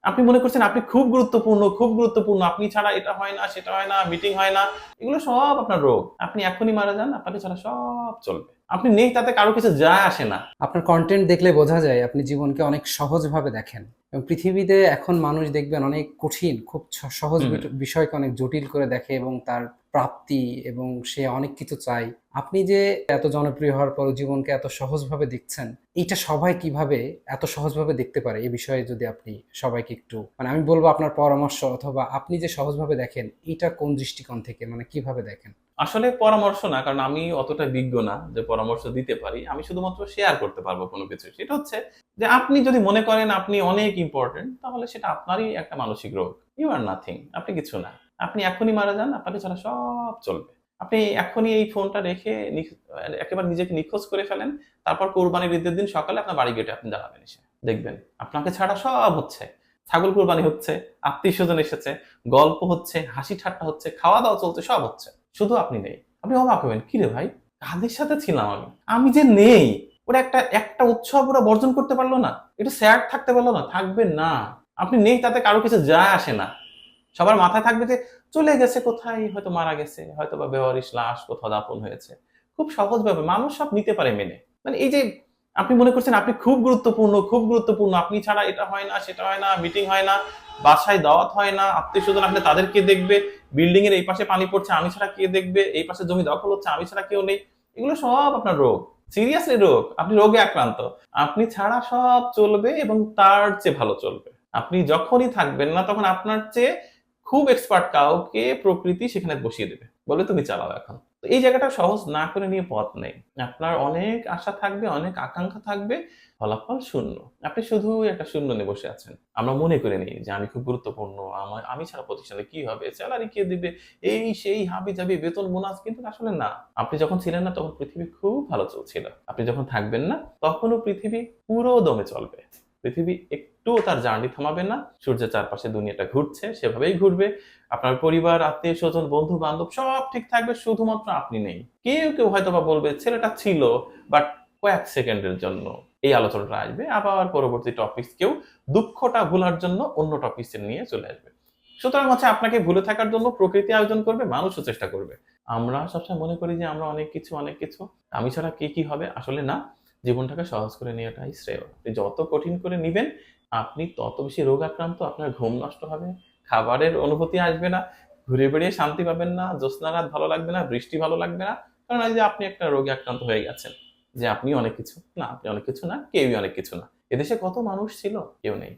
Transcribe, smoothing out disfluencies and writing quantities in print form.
আপনি মনে করছেন আপনি খুব গুরুত্বপূর্ণ। আপনি ছাড়া এটা হয় না, সেটা হয় না, মিটিং হয় না। এগুলো সব আপনার রোগ। আপনি এখনই মারা যান, আপনাকে ছাড়া সব চলবে। আপনি নেই তাতে কারো কিছু যায় আসে না। আপনার কন্টেন্ট দেখলে বোঝা যায় আপনি জীবনকে অনেক সহজভাবে দেখেন। এবং পৃথিবীতে এখন মানুষ দেখবেন অনেক কঠিন, খুব সহজ হুম, হুম। বিষয়কে অনেক জটিল করে দেখে এবং তার প্রাপ্তি এবং সে অনেক কিছু চায়। আপনি যে এত জনপ্রিয় হওয়ার পরও জীবনকে এত সহজভাবে দেখছেন, এইটা সবাই কিভাবে এত সহজভাবে দেখতে পারে? এই বিষয়ে যদি আপনি সবাইকে একটু মানে আমি বলবো আপনার পরামর্শ অথবা আপনি যে সহজভাবে দেখেন, এইটা কোন দৃষ্টিকোণ থেকে মানে কিভাবে দেখেন? আসলে পরামর্শ না, কারণ আমি অতটা বিজ্ঞ না যে পরামর্শ দিতে পারি। আমি শুধুমাত্র শেয়ার করতে পারবো কোনো কিছু। সেটা হচ্ছে যে আপনি যদি মনে করেন আপনি অনেক ইম্পোর্টেন্ট, তাহলে সেটা আপনারই একটা মানসিক রোগ। You are nothing. আপনি কিছু না। আপনি এখনই মারা যান, আপনাকে ছাড়া সব চলবে। আপনি এখনই এই ফোনটা রেখে একেবারে নিজেকে নিখোঁজ করে ফেলেন। তারপর কোরবানির ঈদের দিন সকালে আপনার বাড়ি গেটে আপনি দাঁড়াবেন এসে। দেখবেন আপনাকে ছাড়া সব হচ্ছে। ছাগল কোরবানি হচ্ছে, আত্মীয়স্বজন এসেছে, গল্প হচ্ছে, হাসি ঠাট্টা হচ্ছে, খাওয়া-দাওয়া চলছে, সব হচ্ছে। শুধু আপনি নেই। আপনি অবাক হবেন, "কিরে ভাই? কাদের সাথে ছিলাম আমি? আমি যে নেই, ওরা একটা উৎসব ওরা বর্জন করতে পারল না? একটু স্যাড থাকতে পারল না?" থাকবে না। আপনি নেই তাতে কারো কিছু যায় আসে না। সবার মাথায় থাকবে যে চলে গেছে কোথায়, হয়তো মারা গেছে, হয়তোবা বেওয়ারিশ লাশ কোথাও দাফন হয়েছে। খুব সহজভাবে মানুষ সব নিতে পারে মেনে। মানে এই যে আপনি মনে করছেন আপনি খুব গুরুত্বপূর্ণ। আপনি ছাড়া এটা হয় না, সেটা হয় না, মিটিং হয় না, বাসায় দাওয়াত হয় না, আত্মীয়স্বজন আসলে তাদের কে দেখবে, বিল্ডিং এর এই পাশে পানি পড়ছে আমি ছাড়া কে দেখবে, এই পাশে জমি দখল হচ্ছে আমি ছাড়া কেউ নেই। এগুলো সব আপনার রোগ। সিরিয়াসলি রোগ। আপনি রোগে আক্রান্ত। আপনি ছাড়া সব চলবে এবং তার চেয়ে ভালো চলবে। আপনি যখনই থাকবেন না তখন আপনার চেয়ে খুব এক্সপার্ট কাউকে প্রকৃতি সেখানে বসিয়ে দেবে। বলবে তুমি চালাও এখন। তো এই জায়গাটা সহজ না করে নিয়ে পথ নেই। আপনার অনেক আশা থাকবে, অনেক আকাঙ্ক্ষা থাকবে, ফলাফল শূন্য। আপনি শুধু একটা শূন্য নিয়ে বসে আছেন। আমরা মনে করে নিই যে আমি খুব গুরুত্বপূর্ণ, আমি ছাড়া প্রতিষ্ঠানে কি হবে? স্যালারি কে দিবে? এই সেই হাবি-জাবি বেতন বোনাস, কিন্তু আসলে না। আপনি যখন ছিলেন না তখন পৃথিবী খুব ভালো চলছিল। আপনি যখন থাকবেন না তখনও পৃথিবী পুরো দমে চলবে। পৃথিবী একটুও তার জার্নি থামাবে না। সূর্যের চারপাশে দুনিয়াটা ঘুরছে, সেভাবেই ঘুরবে। আপনার পরিবার, আত্মীয়স্বজন, বন্ধু-বান্ধব সব ঠিক থাকবে, শুধুমাত্র আপনি নেই। কেউ হয়তোবা বলবে ছেলেটা ছিল, বাট কয়েক সেকেন্ডের জন্য এই আলোচনাটা আসবে। আবার পরবর্তী টপিকস কেউ দুঃখটা ভোলার জন্য অন্য টপিকস এ নিয়ে চলে আসবে। সুতরাং হচ্ছে আপনাকে ভুলে থাকার জন্য প্রকৃতি আয়োজন করবে, মানুষও চেষ্টা করবে। আমরা সবসময় মনে করি যে আমরা অনেক কিছু, আমি ছাড়া কে কি হবে? আসলে না। জীবনটাকে সহজ করে নেওয়াটাই শ্রেয়। আপনি যত কঠিন করে নিবেন, আপনি তত বেশি রোগ আক্রান্ত, আপনার ঘুম নষ্ট হবে, খাবারের অনুভূতি আসবে না, ঘুরে বেড়িয়ে শান্তি পাবেন না, জ্যোৎস্না রাত ভালো লাগবে না, বৃষ্টি ভালো লাগবে না। কারণ এই যে আপনি একটা রোগে আক্রান্ত হয়ে গেছেন। যে আপনি অনেক কিছু। না, আপনি অনেক কিছু না, কেউই অনেক কিছু না। এদেশে কত মানুষ ছিল? কেউ নেই।